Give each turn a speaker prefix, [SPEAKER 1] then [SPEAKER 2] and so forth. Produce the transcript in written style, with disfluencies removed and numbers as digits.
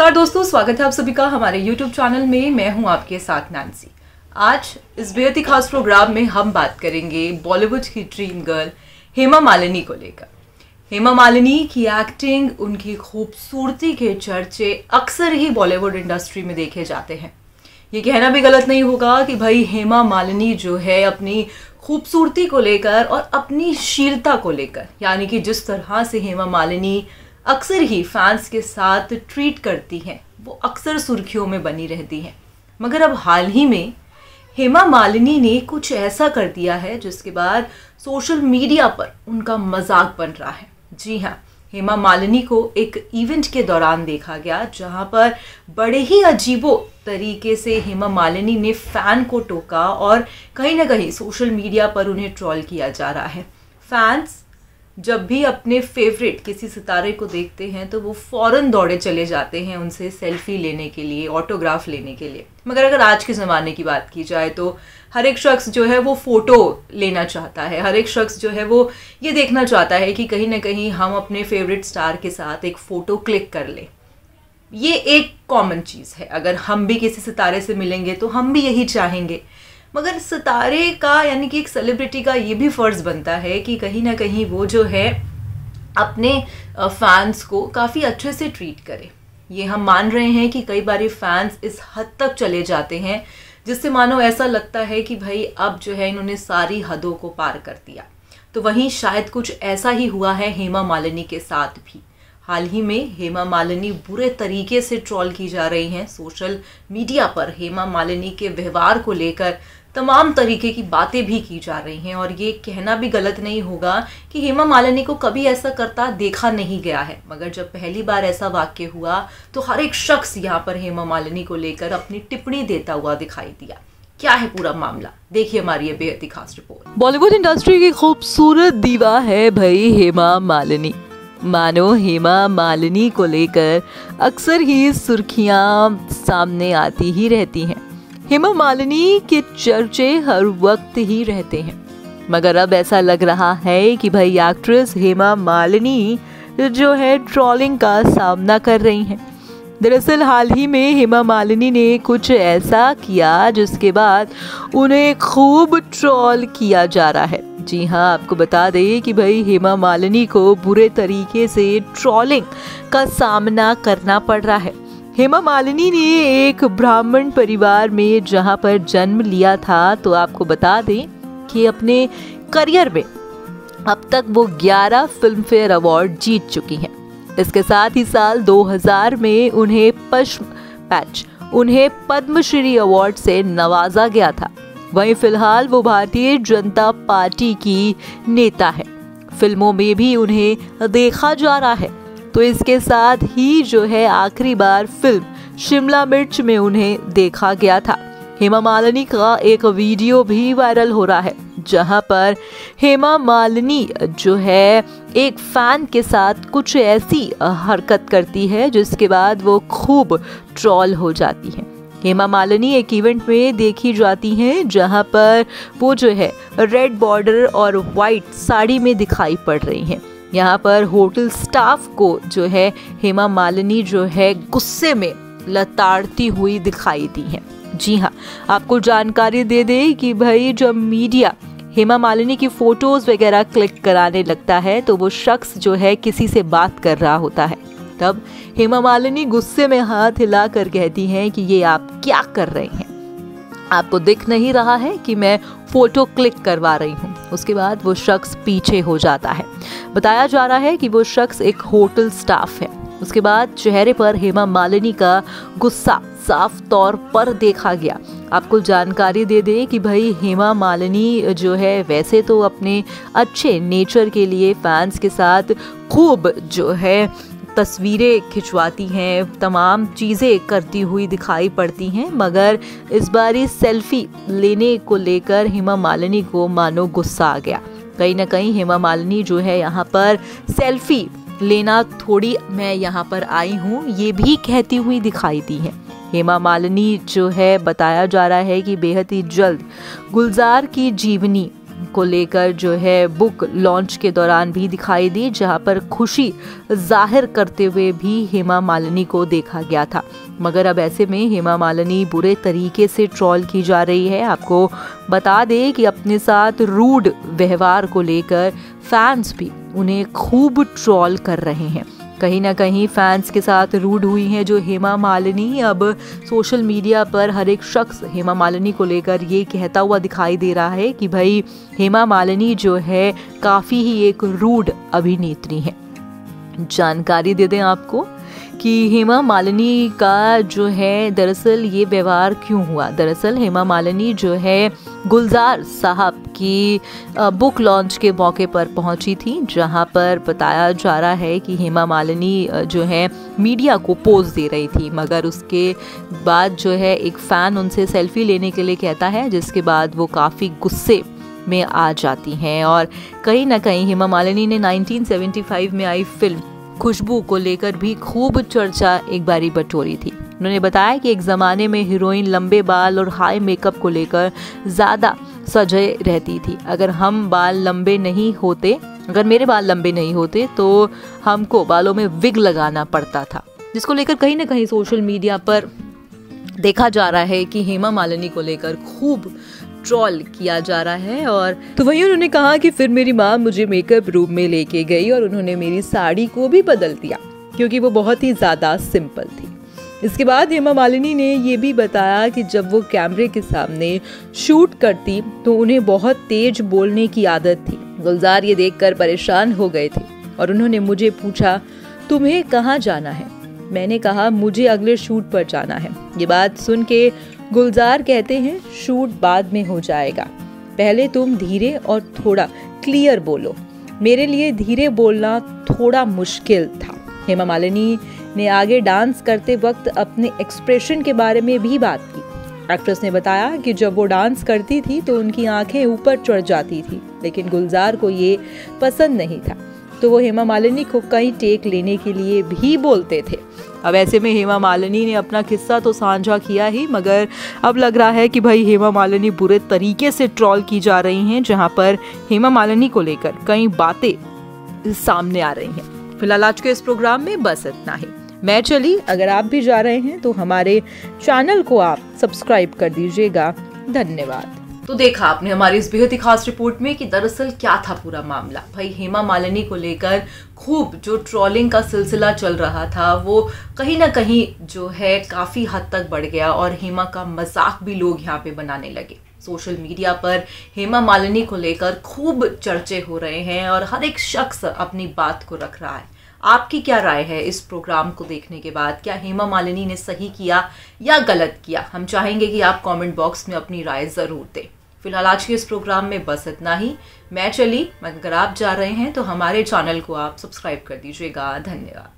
[SPEAKER 1] नमस्कार दोस्तों, स्वागत है आप सभी का हमारे YouTube चैनल में। मैं हूं आपके साथ नैन्सी। आज इस बेहद ही खास प्रोग्राम में हम बात करेंगे बॉलीवुड की ड्रीम गर्ल हेमा मालिनी को लेकर। हेमा मालिनी की एक्टिंग, उनकी खूबसूरती के चर्चे अक्सर ही बॉलीवुड इंडस्ट्री में देखे जाते हैं। ये कहना भी गलत नहीं होगा कि भाई हेमा मालिनी जो है अपनी खूबसूरती को लेकर और अपनी शीलता को लेकर, यानी कि जिस तरह से हेमा मालिनी अक्सर ही फैंस के साथ ट्रीट करती हैं, वो अक्सर सुर्खियों में बनी रहती हैं। मगर अब हाल ही में हेमा मालिनी ने कुछ ऐसा कर दिया है जिसके बाद सोशल मीडिया पर उनका मजाक बन रहा है। जी हाँ, हेमा मालिनी को एक इवेंट के दौरान देखा गया जहां पर बड़े ही अजीबो तरीके से हेमा मालिनी ने फैन को टोका और कहीं ना कहीं सोशल मीडिया पर उन्हें ट्रोल किया जा रहा है। फैंस जब भी अपने फेवरेट किसी सितारे को देखते हैं तो वो फौरन दौड़े चले जाते हैं उनसे सेल्फी लेने के लिए, ऑटोग्राफ लेने के लिए। मगर अगर आज के ज़माने की बात की जाए तो हर एक शख्स जो है वो फ़ोटो लेना चाहता है। हर एक शख्स जो है वो ये देखना चाहता है कि कहीं ना कहीं हम अपने फेवरेट स्टार के साथ एक फ़ोटो क्लिक कर लें। ये एक कॉमन चीज़ है। अगर हम भी किसी सितारे से मिलेंगे तो हम भी यही चाहेंगे। मगर सितारे का, यानी कि एक सेलिब्रिटी का, ये भी फ़र्ज़ बनता है कि कहीं ना कहीं वो जो है अपने फैंस को काफ़ी अच्छे से ट्रीट करे। ये हम मान रहे हैं कि कई बार फैंस इस हद तक चले जाते हैं जिससे मानो ऐसा लगता है कि भाई अब जो है इन्होंने सारी हदों को पार कर दिया। तो वहीं शायद कुछ ऐसा ही हुआ है हेमा मालिनी के साथ भी। हाल ही में हेमा मालिनी बुरे तरीके से ट्रोल की जा रही हैं। सोशल मीडिया पर हेमा मालिनी के व्यवहार को लेकर तमाम तरीके की बातें भी की जा रही हैं और ये कहना भी गलत नहीं होगा कि हेमा मालिनी को कभी ऐसा करता देखा नहीं गया है। मगर जब पहली बार ऐसा वाक्य हुआ तो हर एक शख्स यहाँ पर हेमा मालिनी को लेकर अपनी टिप्पणी देता हुआ दिखाई दिया। क्या है पूरा मामला, देखिए हमारी ये बेहद ही खास रिपोर्ट।
[SPEAKER 2] बॉलीवुड इंडस्ट्री की खूबसूरत दीवा है भाई हेमा मालिनी। मानो हेमा मालिनी को लेकर अक्सर ही सुर्खियां सामने आती ही रहती हैं। हेमा मालिनी के चर्चे हर वक्त ही रहते हैं। मगर अब ऐसा लग रहा है कि भाई एक्ट्रेस हेमा मालिनी जो है ट्रोलिंग का सामना कर रही हैं। दरअसल हाल ही में हेमा मालिनी ने कुछ ऐसा किया जिसके बाद उन्हें खूब ट्रोल किया जा रहा है। जी हाँ, आपको बता दें कि भाई हेमा मालिनी को बुरे तरीके से ट्रोलिंग का सामना करना पड़ रहा है। हेमा मालिनी ने एक ब्राह्मण परिवार में जहां पर जन्म लिया था, तो आपको बता दें कि अपने करियर में अब तक वो 11 फिल्म फेयर अवार्ड जीत चुकी हैं। इसके साथ ही साल 2000 में उन्हें पद्मश्री अवार्ड से नवाजा गया था। वहीं फिलहाल वो भारतीय जनता पार्टी की नेता है। फिल्मों में भी उन्हें देखा जा रहा है। तो इसके साथ ही जो है आखिरी बार फिल्म शिमला मिर्च में उन्हें देखा गया था। हेमा मालिनी का एक वीडियो भी वायरल हो रहा है जहां पर हेमा मालिनी जो है एक फैन के साथ कुछ ऐसी हरकत करती है जिसके बाद वो खूब ट्रोल हो जाती है। हेमा मालिनी एक इवेंट में देखी जाती हैं जहां पर वो जो है रेड बॉर्डर और वाइट साड़ी में दिखाई पड़ रही हैं। यहाँ पर होटल स्टाफ को जो है हेमा मालिनी जो है गुस्से में लताड़ती हुई दिखाई दी है। जी हाँ, आपको जानकारी दे दे कि भाई जब मीडिया हेमा मालिनी की फोटोज वगैरह क्लिक कराने लगता है तो वो शख्स जो है किसी से बात कर रहा होता है। तब हेमा मालिनी गुस्से में हाथ हिलाकर कहती हैं कि ये आप क्या कर रहे हैं, आपको दिख नहीं रहा है कि मैं फोटो क्लिक करवा रही हूँ। उसके बाद वो शख्स पीछे हो जाता है। बताया जा रहा है कि वो शख्स एक होटल स्टाफ है। उसके बाद चेहरे पर हेमा मालिनी का गुस्सा साफ तौर पर देखा गया। आपको जानकारी दे दें कि भाई हेमा मालिनी जो है वैसे तो अपने अच्छे नेचर के लिए फैंस के साथ खूब जो है तस्वीरें खिंचवाती हैं, तमाम चीज़ें करती हुई दिखाई पड़ती हैं। मगर इस बारी सेल्फी लेने को लेकर हेमा मालिनी को मानो गुस्सा आ गया। कहीं ना कहीं हेमा मालिनी जो है यहाँ पर सेल्फी लेना थोड़ी मैं यहाँ पर आई हूँ ये भी कहती हुई दिखाई दी है। हेमा मालिनी जो है बताया जा रहा है कि बेहद ही जल्द गुलजार की जीवनी को लेकर जो है बुक लॉन्च के दौरान भी दिखाई दी, जहां पर खुशी जाहिर करते हुए भी हेमा मालिनी को देखा गया था। मगर अब ऐसे में हेमा मालिनी बुरे तरीके से ट्रोल की जा रही है। आपको बता दें कि अपने साथ रूड व्यवहार को लेकर फैंस भी उन्हें खूब ट्रोल कर रहे हैं। कहीं ना कहीं फैंस के साथ रूड हुई हैं जो हेमा मालिनी। अब सोशल मीडिया पर हर एक शख्स हेमा मालिनी को लेकर ये कहता हुआ दिखाई दे रहा है कि भाई हेमा मालिनी जो है काफ़ी ही एक रूड अभिनेत्री है। जानकारी दे दें आपको कि हेमा मालिनी का जो है दरअसल ये व्यवहार क्यों हुआ। दरअसल हेमा मालिनी जो है गुलजार साहब की बुक लॉन्च के मौके पर पहुंची थी, जहां पर बताया जा रहा है कि हेमा मालिनी जो है मीडिया को पोज दे रही थी, मगर उसके बाद जो है एक फ़ैन उनसे सेल्फी लेने के लिए कहता है, जिसके बाद वो काफ़ी गुस्से में आ जाती हैं। और कहीं ना कहीं हेमा मालिनी ने 1975 में आई फिल्म खुशबू को लेकर भी खूब चर्चा एक बारी बटोरी थी। उन्होंने बताया कि एक ज़माने में हीरोइन लंबे बाल और हाई मेकअप को लेकर ज़्यादा सजे रहती थी। अगर मेरे बाल लंबे नहीं होते तो हमको बालों में विग लगाना पड़ता था, जिसको लेकर कहीं ना कहीं सोशल मीडिया पर देखा जा रहा है कि हेमा मालिनी को लेकर खूब ट्रोल किया जा रहा है। और तो वहीं उन्होंने कहा कि फिर मेरी माँ मुझे मेकअप रूम में लेके गई और उन्होंने मेरी साड़ी को भी बदल दिया क्योंकि वो बहुत ही ज़्यादा सिंपल थी। इसके बाद हेमा मालिनी ने ये भी बताया कि जब वो कैमरे के सामने शूट करती तो उन्हें बहुत तेज बोलने की आदत थी। गुलजार ये देखकर परेशान हो गए थे और उन्होंने मुझे पूछा, तुम्हें कहाँ जाना है? मैंने कहा, मुझे अगले शूट पर जाना है। ये बात सुन के गुलजार कहते हैं, शूट बाद में हो जाएगा, पहले तुम धीरे और थोड़ा क्लियर बोलो। मेरे लिए धीरे बोलना थोड़ा मुश्किल था। हेमा मालिनी ने आगे डांस करते वक्त अपने एक्सप्रेशन के बारे में भी बात की। एक्ट्रेस ने बताया कि जब वो डांस करती थी तो उनकी आंखें ऊपर चढ़ जाती थी, लेकिन गुलजार को ये पसंद नहीं था, तो वो हेमा मालिनी को कई टेक लेने के लिए भी बोलते थे। अब ऐसे में हेमा मालिनी ने अपना किस्सा तो साझा किया ही, मगर अब लग रहा है कि भाई हेमा मालिनी बुरे तरीके से ट्रोल की जा रही हैं, जहां पर हेमा मालिनी को लेकर कई बातें सामने आ रही हैं। फिलहाल आज के इस प्रोग्राम में बस इतना ही। मैं चली, अगर आप भी जा रहे हैं तो हमारे चैनल को आप सब्सक्राइब कर दीजिएगा। धन्यवाद।
[SPEAKER 1] तो देखा आपने हमारी इस बेहद ही खास रिपोर्ट में कि दरअसल क्या था पूरा मामला। भाई हेमा मालिनी को लेकर खूब जो ट्रोलिंग का सिलसिला चल रहा था वो कहीं ना कहीं जो है काफ़ी हद तक बढ़ गया और हेमा का मजाक भी लोग यहाँ पे बनाने लगे। सोशल मीडिया पर हेमा मालिनी को लेकर खूब चर्चे हो रहे हैं और हर एक शख्स अपनी बात को रख रहा है। आपकी क्या राय है इस प्रोग्राम को देखने के बाद? क्या हेमा मालिनी ने सही किया या गलत किया? हम चाहेंगे कि आप कमेंट बॉक्स में अपनी राय ज़रूर दें। फिलहाल आज के इस प्रोग्राम में बस इतना ही। मैं चली, अगर आप जा रहे हैं तो हमारे चैनल को आप सब्सक्राइब कर दीजिएगा। धन्यवाद।